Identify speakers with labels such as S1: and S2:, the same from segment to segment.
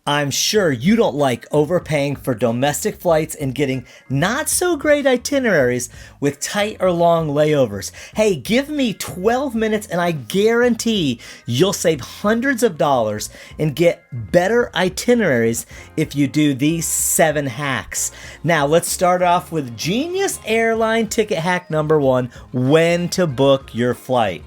S1: I'm sure you don't like overpaying for domestic flights and getting not so great itineraries with tight or long layovers. Hey, give me 12 minutes and I guarantee you'll save hundreds of dollars and get better itineraries if you do these 7 hacks. Now, let's start off with genius airline ticket hack number 1, when to book your flight.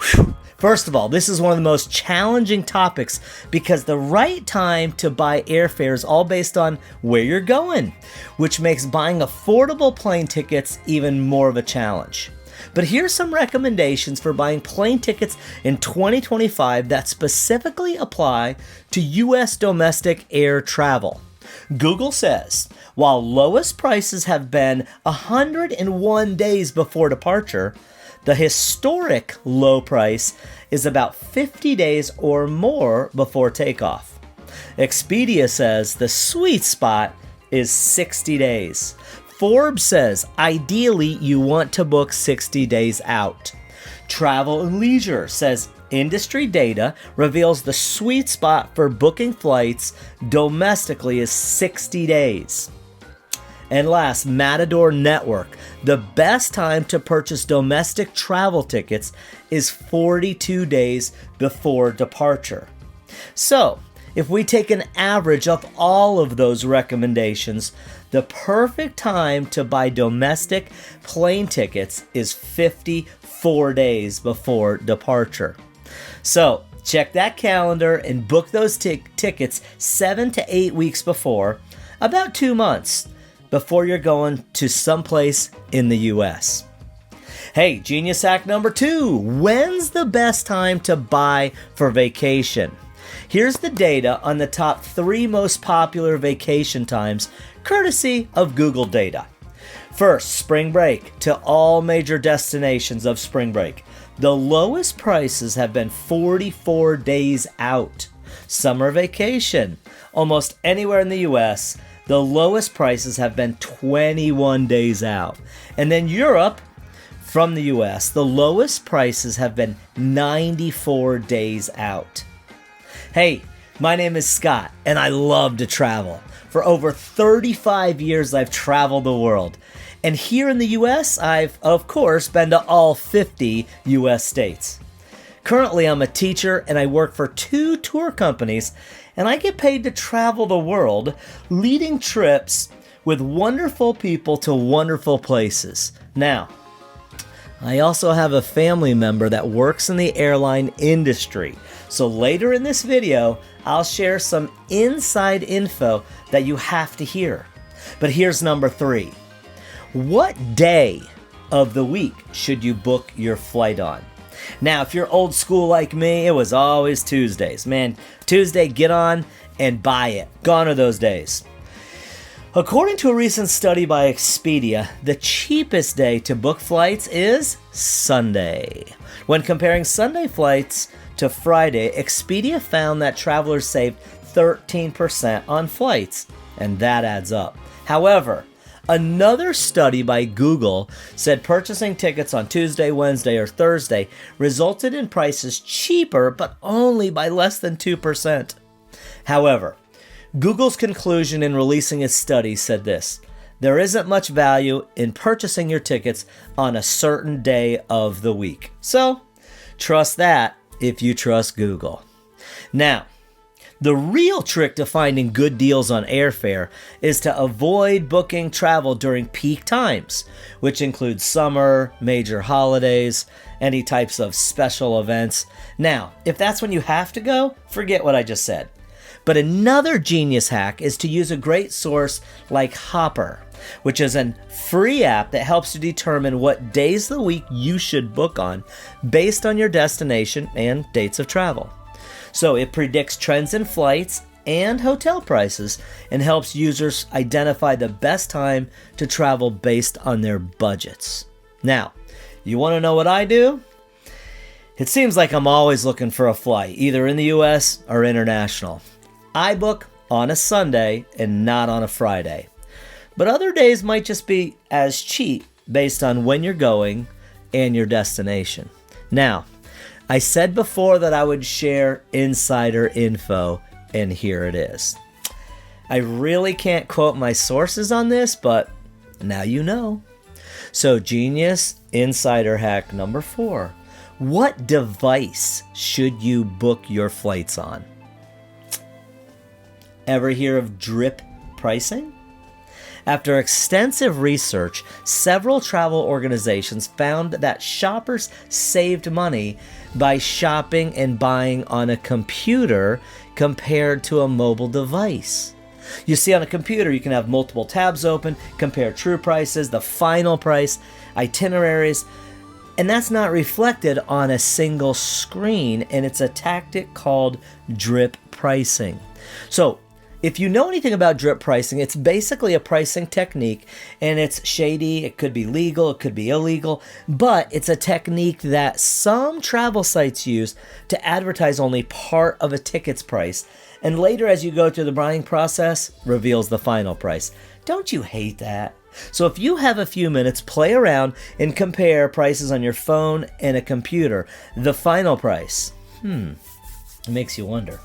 S1: Whew. First of all, this is one of the most challenging topics because the right time to buy airfare is all based on where you're going, which makes buying affordable plane tickets even more of a challenge. But here's some recommendations for buying plane tickets in 2025 that specifically apply to U.S. domestic air travel. Google says, while lowest prices have been 101 days before departure, the historic low price is about 50 days or more before takeoff. Expedia says the sweet spot is 60 days. Forbes says ideally you want to book 60 days out. Travel and Leisure says industry data reveals the sweet spot for booking flights domestically is 60 days. And last, Matador Network. The best time to purchase domestic travel tickets is 42 days before departure. So, if we take an average of all of those recommendations, the perfect time to buy domestic plane tickets is 54 days before departure. So, check that calendar and book those tickets 7 to 8 weeks before, about 2 months. Before you're going to someplace in the U.S. Hey, genius hack number 2. When's the best time to buy for vacation? Here's the data on the top 3 most popular vacation times, courtesy of Google data. First, spring break to all major destinations of spring break. The lowest prices have been 44 days out. Summer vacation, almost anywhere in the U.S., the lowest prices have been 21 days out. And then Europe, from the US, the lowest prices have been 94 days out. Hey, my name is Scott, and I love to travel. For over 35 years, I've traveled the world. And here in the US, I've, of course, been to all 50 US states. Currently, I'm a teacher, and I work for 2 tour companies, and I get paid to travel the world, leading trips with wonderful people to wonderful places. Now, I also have a family member that works in the airline industry. So later in this video, I'll share some inside info that you have to hear. But here's number 3. What day of the week should you book your flight on? Now, if you're old school like me, it was always Tuesdays. Man, Tuesday, get on and buy it. Gone are those days. According to a recent study by Expedia, the cheapest day to book flights is Sunday. When comparing Sunday flights to Friday, Expedia found that travelers saved 13% on flights, and that adds up. However, another study by Google said purchasing tickets on Tuesday, Wednesday, or Thursday resulted in prices cheaper, but only by less than 2%. However, Google's conclusion in releasing its study said this: there isn't much value in purchasing your tickets on a certain day of the week. So, trust that if you trust Google. Now, the real trick to finding good deals on airfare is to avoid booking travel during peak times, which includes summer, major holidays, any types of special events. Now, if that's when you have to go, forget what I just said. But another genius hack is to use a great source like Hopper, which is a free app that helps you determine what days of the week you should book on based on your destination and dates of travel. So it predicts trends in flights and hotel prices and helps users identify the best time to travel based on their budgets. Now, you want to know what I do? It seems like I'm always looking for a flight, either in the US or international. I book on a Sunday and not on a Friday. But other days might just be as cheap based on when you're going and your destination. Now, I said before that I would share insider info, and here it is. I really can't quote my sources on this, but now you know. So, genius insider hack number 4. What device should you book your flights on? Ever hear of drip pricing? After extensive research, several travel organizations found that shoppers saved money by shopping and buying on a computer compared to a mobile device. You see, on a computer, you can have multiple tabs open, compare true prices, the final price, itineraries, and that's not reflected on a single screen, and it's a tactic called drip pricing. So, if you know anything about drip pricing, it's basically a pricing technique, and it's shady, it could be legal, it could be illegal, but it's a technique that some travel sites use to advertise only part of a ticket's price, and later as you go through the buying process, reveals the final price. Don't you hate that? So if you have a few minutes, play around and compare prices on your phone and a computer. The final price, it makes you wonder.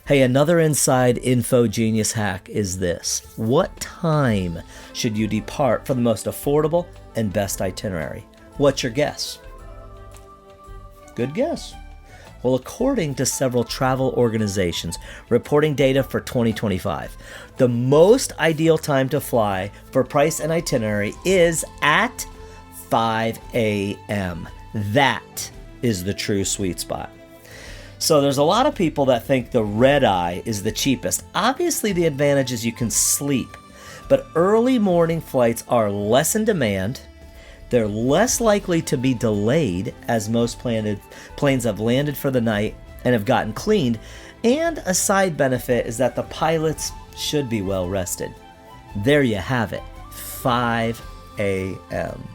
S1: Hey, another inside info genius hack is this. What time should you depart for the most affordable and best itinerary? What's your guess? Good guess. Well, according to several travel organizations reporting data for 2025, the most ideal time to fly for price and itinerary is at 5 a.m. That is the true sweet spot. So there's a lot of people that think the red eye is the cheapest. Obviously, the advantage is you can sleep, but early morning flights are less in demand. They're less likely to be delayed as most planes have landed for the night and have gotten cleaned. And a side benefit is that the pilots should be well rested. There you have it, 5 a.m.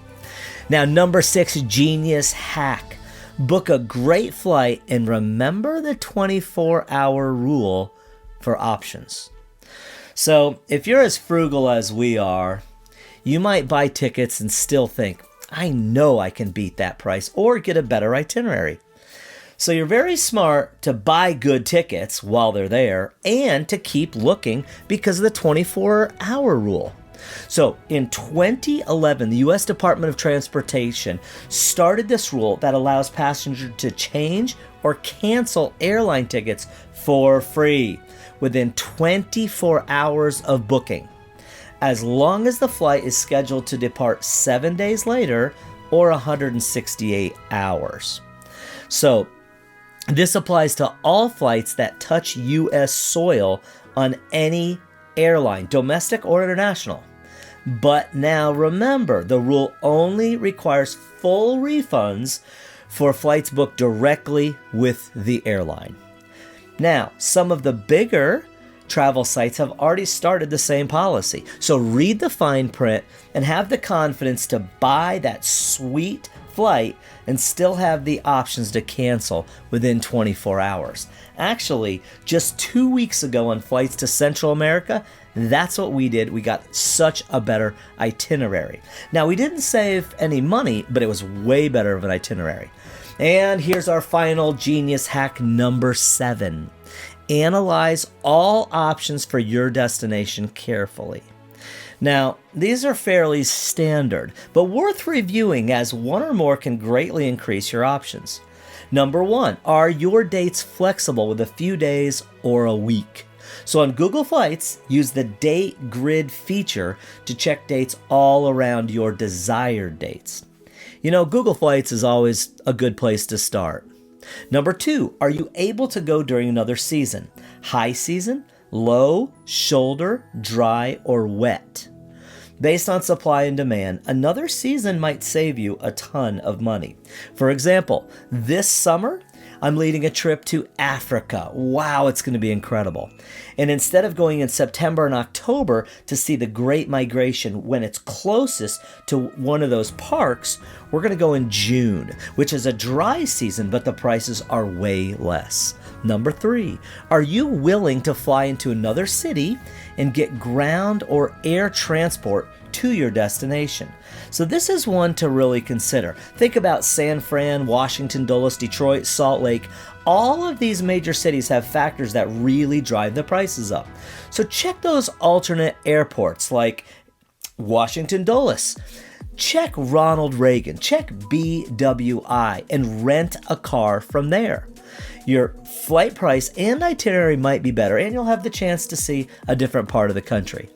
S1: Now, number 6 genius hack. Book a great flight and remember the 24-hour rule for options. So if you're as frugal as we are, you might buy tickets and still think, I know I can beat that price or get a better itinerary. So you're very smart to buy good tickets while they're there and to keep looking because of the 24-hour rule. So in 2011, the U.S. Department of Transportation started this rule that allows passengers to change or cancel airline tickets for free within 24 hours of booking, as long as the flight is scheduled to depart 7 days later or 168 hours. So this applies to all flights that touch U.S. soil on any airline, domestic or international. But now remember, the rule only requires full refunds for flights booked directly with the airline. Now, some of the bigger travel sites have already started the same policy. So read the fine print and have the confidence to buy that sweet flight and still have the options to cancel within 24 hours. Actually, just 2 weeks ago on flights to Central America, that's what we did. We got such a better itinerary. Now, we didn't save any money, but it was way better of an itinerary. And here's our final genius hack number 7. Analyze all options for your destination carefully. Now, these are fairly standard, but worth reviewing as one or more can greatly increase your options. Number 1, are your dates flexible with a few days or a week? So on Google Flights, use the date grid feature to check dates all around your desired dates. You know, Google Flights is always a good place to start. Number 2, are you able to go during another season? High season, low, shoulder, dry, or wet? Based on supply and demand, another season might save you a ton of money. For example, this summer, I'm leading a trip to Africa. Wow, it's going to be incredible. And instead of going in September and October to see the Great Migration when it's closest to one of those parks, we're going to go in June, which is a dry season, but the prices are way less. Number 3, are you willing to fly into another city and get ground or air transport to your destination? So this is one to really consider. Think about San Fran, Washington, Dulles, Detroit, Salt Lake, all of these major cities have factors that really drive the prices up. So check those alternate airports like Washington Dulles. Check Ronald Reagan, check BWI, and rent a car from there. Your flight price and itinerary might be better, and you'll have the chance to see a different part of the country.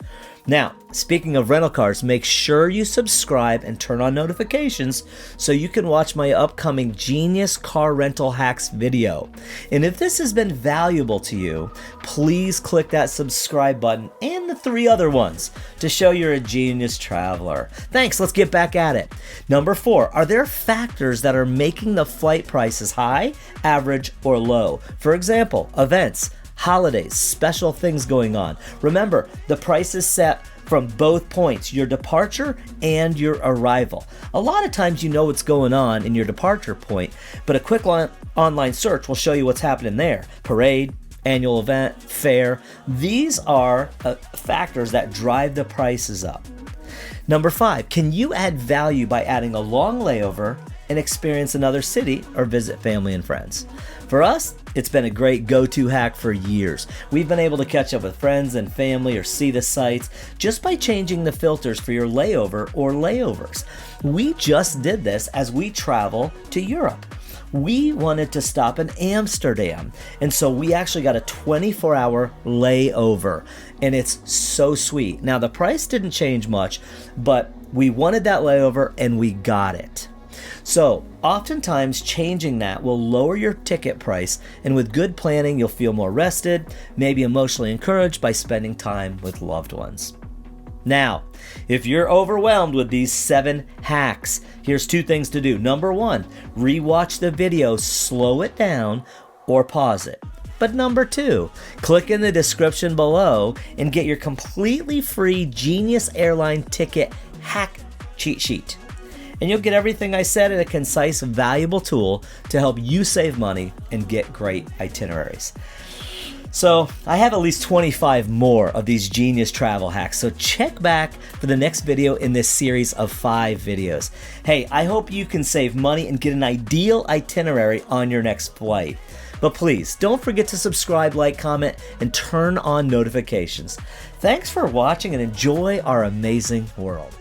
S1: Now, speaking of rental cars, make sure you subscribe and turn on notifications so you can watch my upcoming Genius Car Rental Hacks video. And if this has been valuable to you, please click that subscribe button and the 3 other ones to show you're a genius traveler. Thanks, let's get back at it. Number 4, are there factors that are making the flight prices high, average, or low? For example, events, holidays, special things going on. Remember, the price is set from both points, your departure and your arrival. A lot of times you know what's going on in your departure point, but a quick online search will show you what's happening there. Parade, annual event, fair. These are factors that drive the prices up. Number 5, can you add value by adding a long layover and experience another city or visit family and friends? For us, it's been a great go-to hack for years. We've been able to catch up with friends and family or see the sights just by changing the filters for your layover or layovers. We just did this as we travel to Europe. We wanted to stop in Amsterdam, and so we actually got a 24-hour layover, and it's so sweet. Now, the price didn't change much, but we wanted that layover and we got it. So, oftentimes changing that will lower your ticket price, and with good planning, you'll feel more rested, maybe emotionally encouraged by spending time with loved ones. Now, if you're overwhelmed with these 7 hacks, here's 2 things to do. Number 1, rewatch the video, slow it down, or pause it. But number 2, click in the description below and get your completely free Genius Airline ticket hack cheat sheet. And you'll get everything I said in a concise, valuable tool to help you save money and get great itineraries. So I have at least 25 more of these genius travel hacks, so check back for the next video in this series of 5 videos. Hey, I hope you can save money and get an ideal itinerary on your next flight. But please, don't forget to subscribe, like, comment, and turn on notifications. Thanks for watching and enjoy our amazing world.